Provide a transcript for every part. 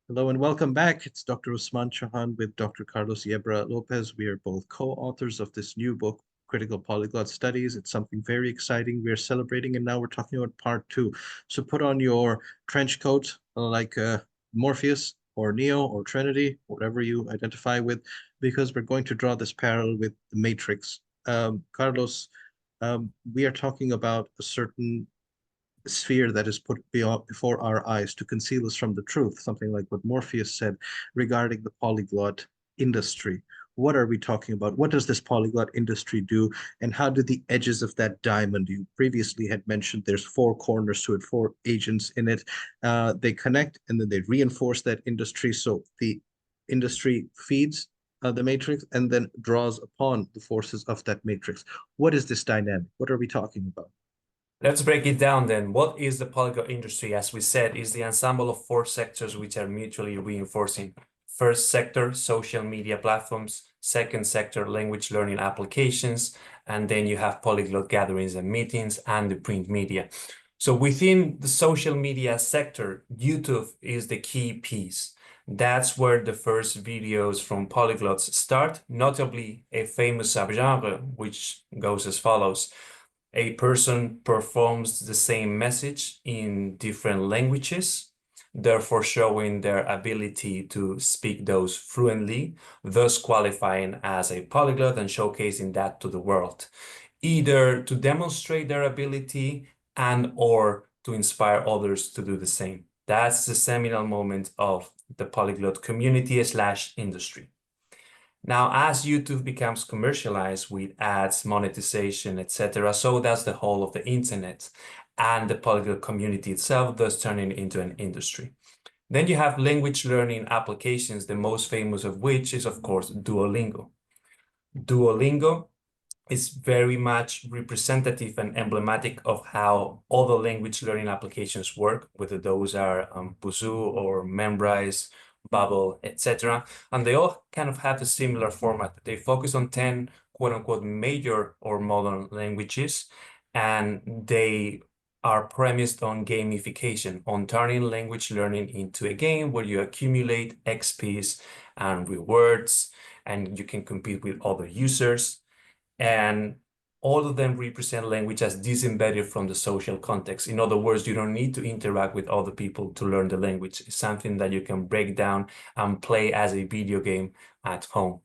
Hello and welcome back. It's Dr. Usman Chohan with Dr. Carlos Yebra Lopez. We are both co-authors of this new book, Critical Polyglot Studies. It's something very exciting. We are celebrating, and now we're talking about part two. So put on your trench coat, like Morpheus or Neo or Trinity, whatever you identify with, because we're going to draw this parallel with the Matrix. Carlos, we are talking about a certain sphere that is put before our eyes to conceal us from the truth, something like what Morpheus said regarding the polyglot industry. What are we talking about? What does this polyglot industry do? And how do the edges of that diamond, you previously had mentioned there's four corners to it, four agents in it, they connect and then they reinforce that industry. So the industry feeds the matrix and then draws upon the forces of that matrix. What is this dynamic? What are we talking about? Let's break it down then. What is the polyglot industry? As we said, is the ensemble of four sectors which are mutually reinforcing. First sector, social media platforms. Second sector, language learning applications. And then you have polyglot gatherings and meetings and the print media. So within the social media sector, YouTube is the key piece. That's where the first videos from polyglots start, notably a famous subgenre, which goes as follows. A person performs the same message in different languages, therefore showing their ability to speak those fluently, thus qualifying as a polyglot and showcasing that to the world, either to demonstrate their ability and or to inspire others to do the same. That's the seminal moment of the polyglot community slash industry. Now, as YouTube becomes commercialized with ads, monetization, etc., so does the whole of the internet and the polyglot community itself, thus turning into an industry. Then you have language learning applications, the most famous of which is, of course, Duolingo. Duolingo is very much representative and emblematic of how other language learning applications work, whether those are Busuu or Memrise, Babbel, etc. And they all kind of have a similar format. They focus on 10 quote unquote major or modern languages, and they are premised on gamification, on turning language learning into a game where you accumulate XPs and rewards, and you can compete with other users. And all of them represent language as disembedded from the social context. In other words, you don't need to interact with other people to learn the language. It's something that you can break down and play as a video game at home.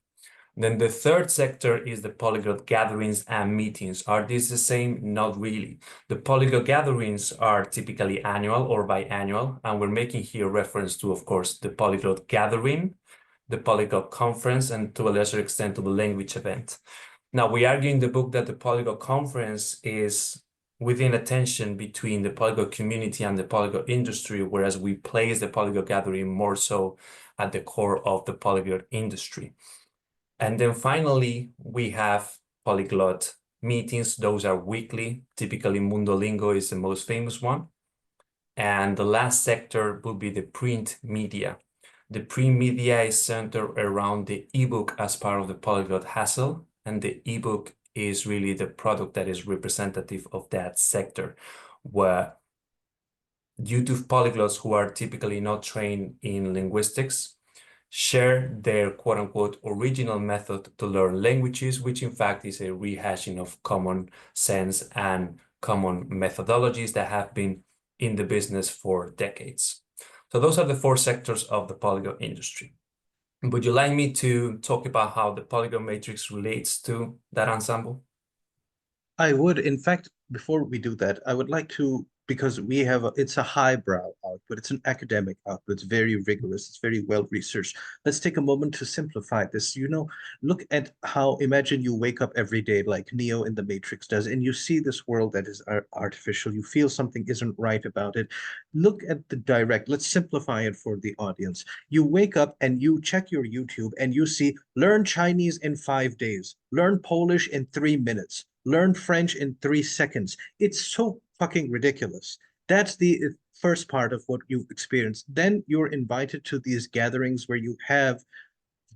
Then the third sector is the polyglot gatherings and meetings. Are these the same? Not really. The polyglot gatherings are typically annual or biannual, and we're making here reference to, of course, the polyglot gathering, the polyglot conference, and to a lesser extent to the language event. Now, we argue in the book that the polyglot conference is within a tension between the polyglot community and the polyglot industry, whereas we place the polyglot gathering more so at the core of the polyglot industry. And then finally, we have polyglot meetings. Those are weekly. Typically, Mundolingo is the most famous one. And the last sector will be the print media. The print media is centered around the ebook as part of the polyglot hassle, and the ebook is really the product that is representative of that sector, where YouTube polyglots who are typically not trained in linguistics share their quote-unquote original method to learn languages, which in fact is a rehashing of common sense and common methodologies that have been in the business for decades. So those are the four sectors of the polyglot industry. Would you like me to talk about how the polyglot matrix relates to that ensemble? I would, in fact, before we do that, I would like to, because we have it's a highbrow output, it's an academic output, it's very rigorous, it's very well researched. Let's take a moment to simplify this. Look at how, imagine you wake up every day like Neo in the Matrix does, and you see this world that is artificial. You feel something isn't right about it. Look at the direct, let's simplify it for the audience. You wake up and you check your YouTube and you see learn Chinese in 5 days, learn Polish in 3 minutes, learn French in 3 seconds. It's so fucking ridiculous. That's the first part of what you experience. Then you're invited to these gatherings where you have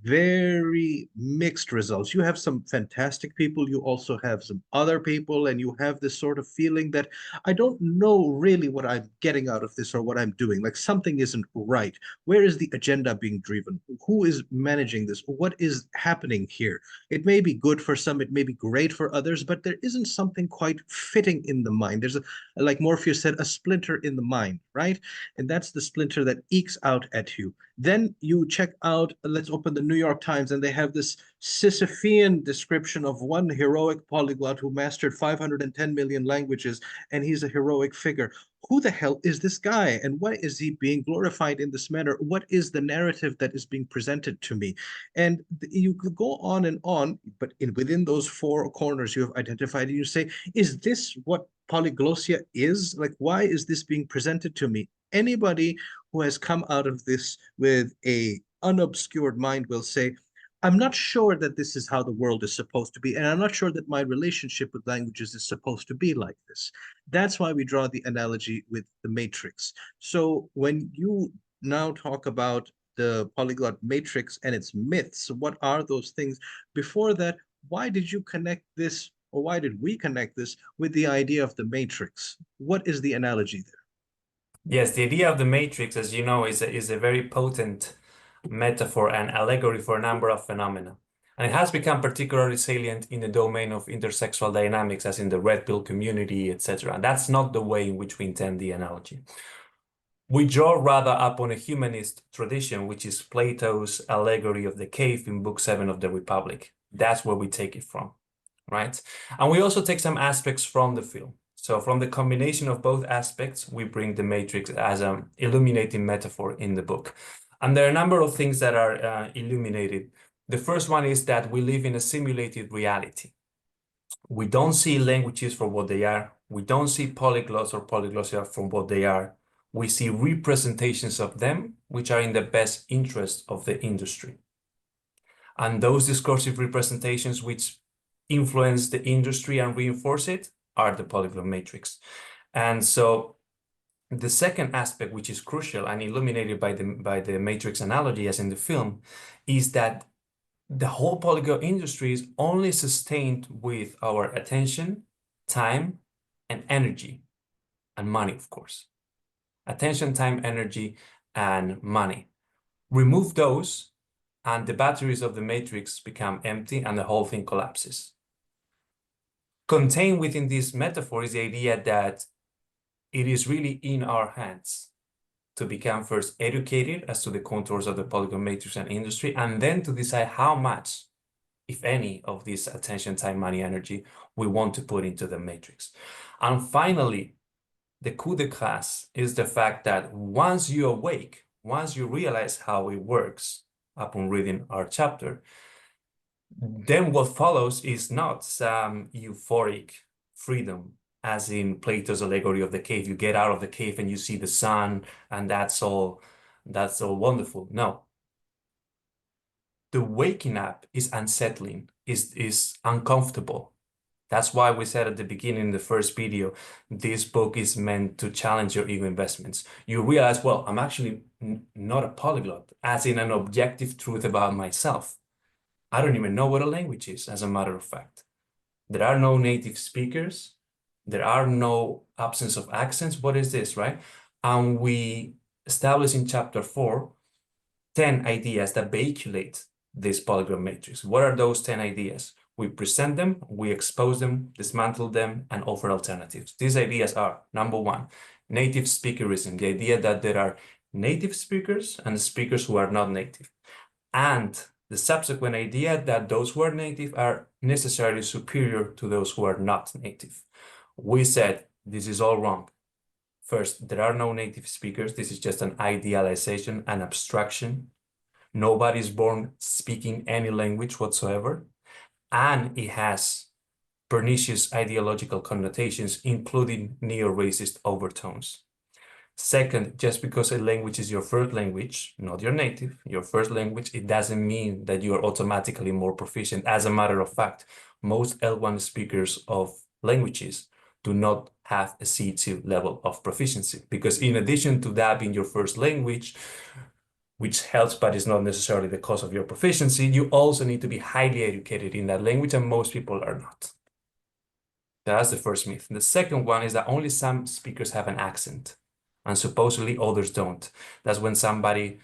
very mixed results. You have some fantastic people, you also have some other people, and you have this sort of feeling that I don't know really what I'm getting out of this or what I'm doing. Like something isn't right. Where is the agenda being driven? Who is managing this? What is happening here? It may be good for some, it may be great for others, but there isn't something quite fitting in the mind. There's a, like Morpheus said, a splinter in the mind, right? And that's the splinter that ekes out at you. Then you check out, let's open the New York Times, and they have this Sisyphean description of one heroic polyglot who mastered 510 million languages, and he's a heroic figure. Who the hell is this guy, and why is he being glorified in this manner? What is the narrative that is being presented to me? And you could go on, but within those four corners you have identified, and you say, is this what polyglossia is? Like, why is this being presented to me? Anybody who has come out of this with a unobscured mind will say, I'm not sure that this is how the world is supposed to be, and I'm not sure that my relationship with languages is supposed to be like this. That's why we draw the analogy with the matrix. So when you now talk about the polyglot matrix and its myths, what are those things? Before that, why did you connect this, or why did we connect this with the idea of the matrix? What is the analogy there? Yes, the idea of the matrix, as you know, is a very potent metaphor and allegory for a number of phenomena. And it has become particularly salient in the domain of intersexual dynamics, as in the red pill community, etc. And that's not the way in which we intend the analogy. We draw rather upon a humanist tradition, which is Plato's allegory of the cave in Book 7 of the Republic. That's where we take it from, right? And we also take some aspects from the film. So from the combination of both aspects, we bring the matrix as an illuminating metaphor in the book. And there are a number of things that are illuminated. The first one is that we live in a simulated reality. We don't see languages for what they are. We don't see polyglots or polyglossia for what they are. We see representations of them, which are in the best interest of the industry. And those discursive representations which influence the industry and reinforce it are the polyglot matrix. And so the second aspect, which is crucial and illuminated by the matrix analogy, as in the film, is that the whole polyglot industry is only sustained with our attention, time, and energy, and money, of course. Attention, time, energy, and money. Remove those, and the batteries of the matrix become empty, and the whole thing collapses. Contained within this metaphor is the idea that it is really in our hands to become first educated as to the contours of the polyglot matrix and industry, and then to decide how much, if any, of this attention, time, money, energy we want to put into the matrix. And finally, the coup de grace is the fact that once you awake, once you realize how it works upon reading our chapter, then what follows is not some euphoric freedom, as in Plato's allegory of the cave. You get out of the cave and you see the sun, and that's all wonderful. No. The waking up is unsettling, is uncomfortable. That's why we said at the beginning in the first video, this book is meant to challenge your ego investments. You realize, well, I'm actually not a polyglot, as in an objective truth about myself. I don't even know what a language is, as a matter of fact. There are no native speakers. There are no absence of accents. What is this, right? And we establish in chapter 4, 10 ideas that vehiculate this polyglot matrix. What are those 10 ideas? We present them, we expose them, dismantle them, and offer alternatives. These ideas are, number one, native speakerism, the idea that there are native speakers and speakers who are not native. And the subsequent idea that those who are native are necessarily superior to those who are not native. We said this is all wrong. First, there are no native speakers. This is just an idealization, an abstraction. Nobody is born speaking any language whatsoever. And it has pernicious ideological connotations, including neo-racist overtones. Second, just because a language is your first language, not your native, your first language, it doesn't mean that you are automatically more proficient. As a matter of fact, most L1 speakers of languages do not have a C2 level of proficiency, because in addition to that being your first language, which helps, but is not necessarily the cause of your proficiency. You also need to be highly educated in that language, and most people are not. That's the first myth. The second one is that only some speakers have an accent, and supposedly others don't. That's when somebody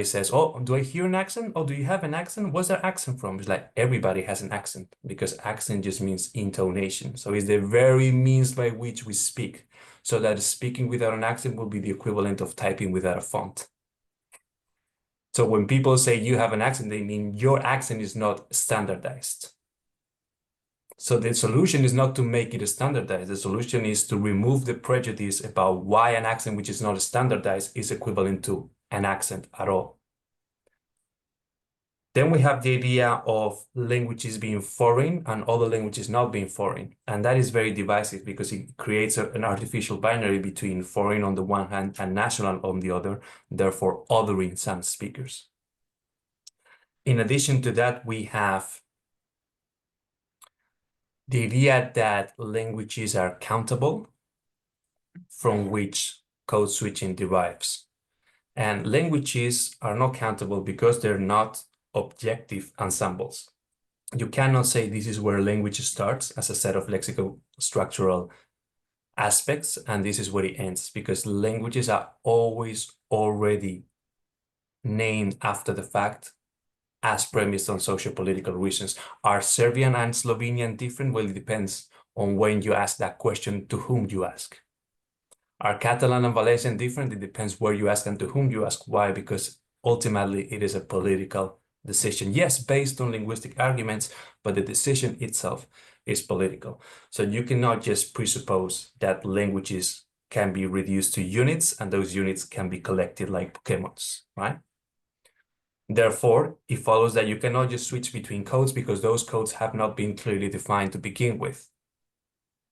says, "Oh, do I hear an accent? Oh, do you have an accent? What's their accent from?" It's like everybody has an accent, because accent just means intonation. So it's the very means by which we speak. So that speaking without an accent will be the equivalent of typing without a font. So when people say you have an accent, they mean your accent is not standardized. So the solution is not to make it standardized. The solution is to remove the prejudice about why an accent which is not standardized is equivalent to an accent at all. Then we have the idea of languages being foreign and other languages not being foreign. And that is very divisive, because it creates an artificial binary between foreign on the one hand and national on the other, therefore othering some speakers. In addition to that, we have the idea that languages are countable, from which code switching derives. And languages are not countable because they're not objective ensembles. You cannot say this is where language starts as a set of lexical structural aspects, and this is where it ends, because languages are always already named after the fact, as premised on socio-political reasons. Are Serbian and Slovenian different? Well, it depends on when you ask that question, to whom you ask. Are Catalan and Valencian different? It depends where you ask and to whom you ask. Why? Because ultimately it is a political decision. Yes, based on linguistic arguments, but the decision itself is political. So you cannot just presuppose that languages can be reduced to units and those units can be collected like Pokemons, right? Therefore, it follows that you cannot just switch between codes, because those codes have not been clearly defined to begin with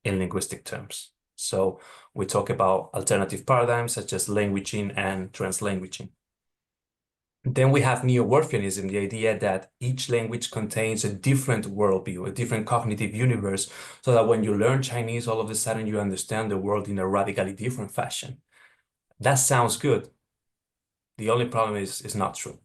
in linguistic terms. So we talk about alternative paradigms such as languaging and translanguaging. Then we have neo-Worfianism, the idea that each language contains a different worldview, a different cognitive universe, so that when you learn Chinese, all of a sudden you understand the world in a radically different fashion. That sounds good. The only problem is it's not true.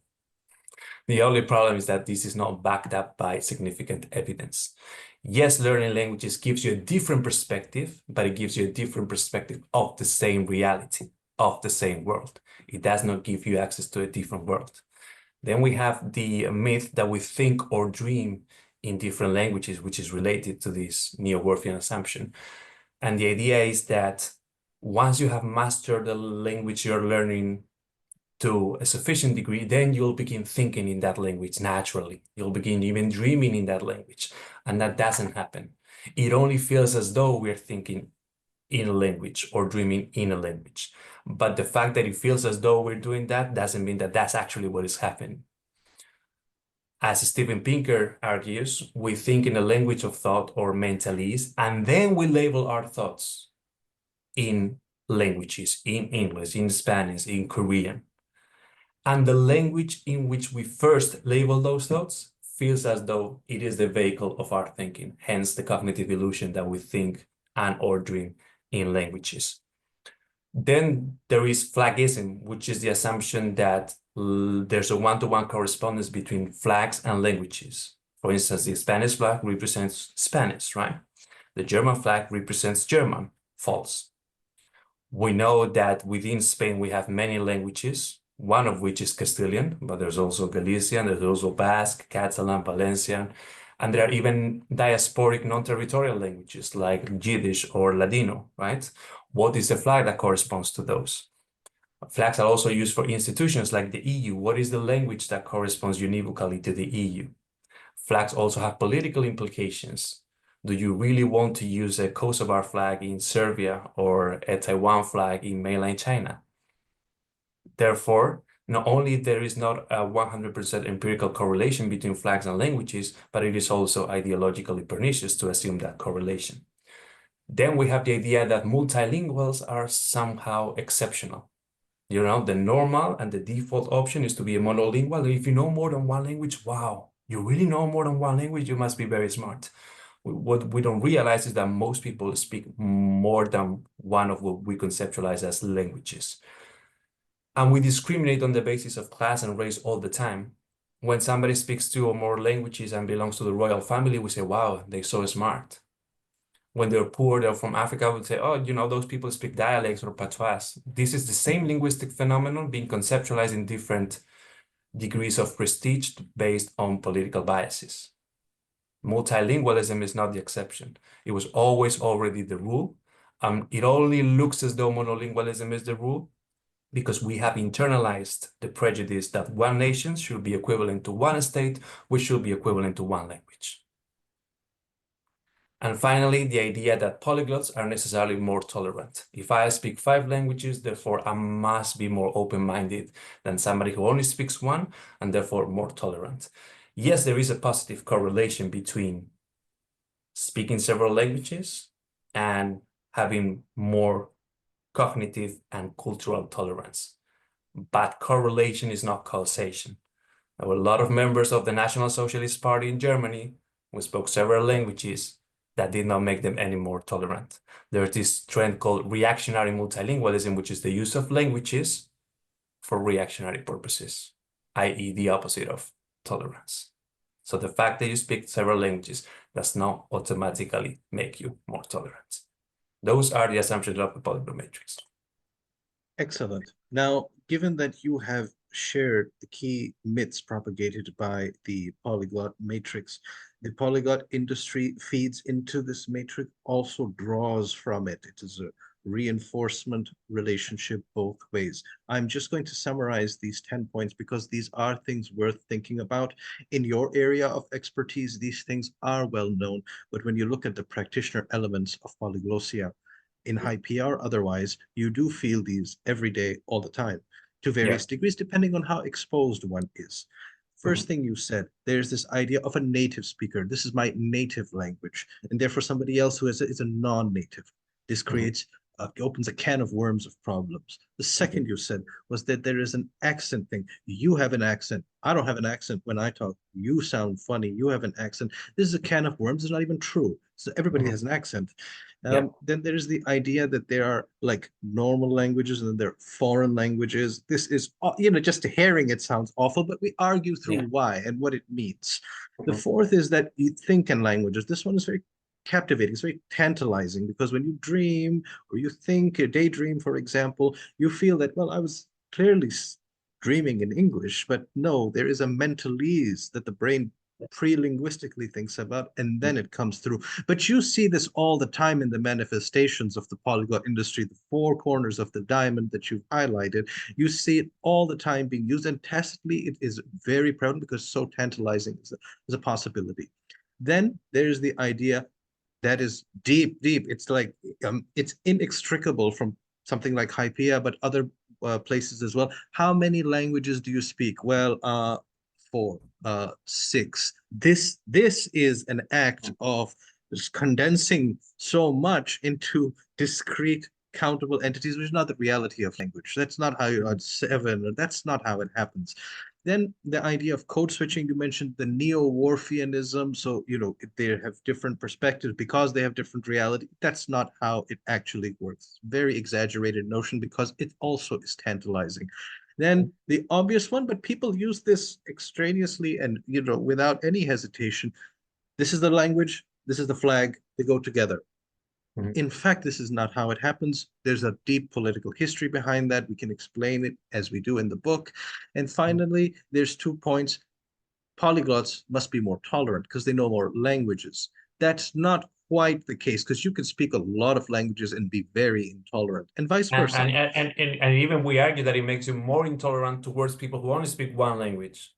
The only problem is that this is not backed up by significant evidence. Yes, learning languages gives you a different perspective, but it gives you a different perspective of the same reality, of the same world. It does not give you access to a different world. Then we have the myth that we think or dream in different languages, which is related to this neo-Worfian assumption. And the idea is that once you have mastered the language you're learning to a sufficient degree, then you'll begin thinking in that language naturally. You'll begin even dreaming in that language. And that doesn't happen. It only feels as though we're thinking in a language or dreaming in a language. But the fact that it feels as though we're doing that doesn't mean that that's actually what is happening. As Steven Pinker argues, we think in a language of thought or mentalese, and then we label our thoughts in languages, in English, in Spanish, in Korean. And the language in which we first label those thoughts feels as though it is the vehicle of our thinking, hence the cognitive illusion that we think and or dream in languages. Then there is flagism, which is the assumption that there's a one-to-one correspondence between flags and languages. For instance, the Spanish flag represents Spanish, right? The German flag represents German. False. We know that within Spain we have many languages, one of which is Castilian, but there's also Galician, there's also Basque, Catalan, Valencian, and there are even diasporic non-territorial languages like Yiddish or Ladino, right? What is the flag that corresponds to those? Flags are also used for institutions like the EU. What is the language that corresponds univocally to the EU? Flags also have political implications. Do you really want to use a Kosovar flag in Serbia or a Taiwan flag in mainland China? Therefore, not only there is not a 100% empirical correlation between flags and languages, but it is also ideologically pernicious to assume that correlation. Then we have the idea that multilinguals are somehow exceptional. You know, the normal and the default option is to be a monolingual. And if you know more than one language, wow, you really know more than one language, you must be very smart. What we don't realize is that most people speak more than one of what we conceptualize as languages. And we discriminate on the basis of class and race all the time. When somebody speaks two or more languages and belongs to the royal family, we say, wow, they're so smart. When they're poor, they're from Africa, we say, oh, those people speak dialects or patois. This is the same linguistic phenomenon being conceptualized in different degrees of prestige based on political biases. Multilingualism is not the exception. It was always already the rule. It only looks as though monolingualism is the rule because we have internalized the prejudice that one nation should be equivalent to one state, which should be equivalent to one language. And finally, the idea that polyglots are necessarily more tolerant. If I speak 5 languages, therefore I must be more open-minded than somebody who only speaks one, and therefore more tolerant. Yes, there is a positive correlation between speaking several languages and having more cognitive and cultural tolerance. But correlation is not causation. There were a lot of members of the National Socialist Party in Germany who spoke several languages that did not make them any more tolerant. There's this trend called reactionary multilingualism, which is the use of languages for reactionary purposes, i.e. the opposite of tolerance. So the fact that you speak several languages does not automatically make you more tolerant. Those are the assumptions of the polyglot matrix. Excellent. Now, given that you have shared the key myths propagated by the polyglot matrix, the polyglot industry feeds into this matrix, also draws from it. It is a reinforcement relationship both ways. I'm just going to summarize these 10 points because these are things worth thinking about. In your area of expertise, these things are well known, but when you look at the practitioner elements of polyglossia, in HYPIA or otherwise, you do feel these every day, all the time, to various degrees, depending on how exposed one is. First thing you said, there's this idea of a native speaker. This is my native language. And therefore, somebody else who is a non-native. This creates, opens a can of worms of problems. The second you said was that there is an accent thing. You have an accent. I don't have an accent when I talk. You sound funny. You have an accent. This is a can of worms. It's not even true. So everybody has an accent. Then there's the idea that there are like normal languages and then there are foreign languages. This is, just hearing it sounds awful, but we argue through why and what it means. The fourth is that you think in languages. This one is very captivating. It's very tantalizing because when you dream or you think, a daydream, for example, you feel that, well, I was clearly dreaming in English, but no, there is a mentalese that the brain pre-linguistically thinks about, and then it comes through. But you see this all the time in the manifestations of the polyglot industry, the 4 corners of the diamond that you've highlighted. You see it all the time being used, and tacitly it is very prevalent because it's so tantalizing as a possibility. Then there's the idea that is deep. It's like it's inextricable from something like HYPIA, but other places as well. How many languages do you speak? Well, 4, 6. This is an act of condensing so much into discrete countable entities, which is not the reality of language. That's not how you are 7. That's not how it happens. Then the idea of code switching, you mentioned the neo-Worfianism. So, they have different perspectives because they have different reality. That's not how it actually works. Very exaggerated notion because it also is tantalizing. Then the obvious one, but people use this extraneously and, without any hesitation. This is the language, this is the flag, they go together. In fact, this is not how it happens. There's a deep political history behind that. We can explain it as we do in the book. And finally, there's 2 points. Polyglots must be more tolerant because they know more languages. That's not quite the case because you can speak a lot of languages and be very intolerant, and vice versa. And even we argue that it makes you more intolerant towards people who only speak one language.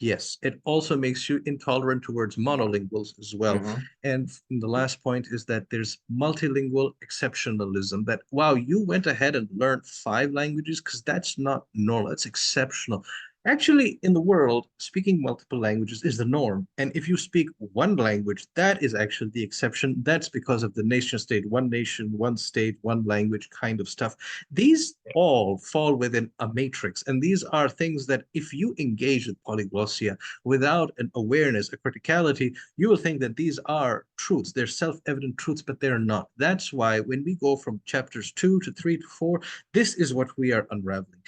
Yes, it also makes you intolerant towards monolinguals as well. And the last point is that there's multilingual exceptionalism, that, wow, you went ahead and learned 5 languages because that's not normal. That's exceptional. Actually, in the world, speaking multiple languages is the norm. And if you speak one language, that is actually the exception. That's because of the nation state, one nation, one state, one language kind of stuff. These all fall within a matrix. And these are things that if you engage with polyglossia without an awareness, a criticality, you will think that these are truths. They're self-evident truths, but they're not. That's why when we go from chapters 2 to 3 to 4, this is what we are unraveling.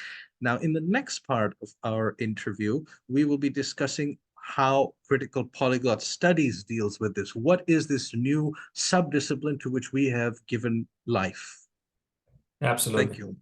Now, in the next part of our interview, we will be discussing how critical polyglot studies deals with this. What is this new subdiscipline to which we have given life? Thank Absolutely. you.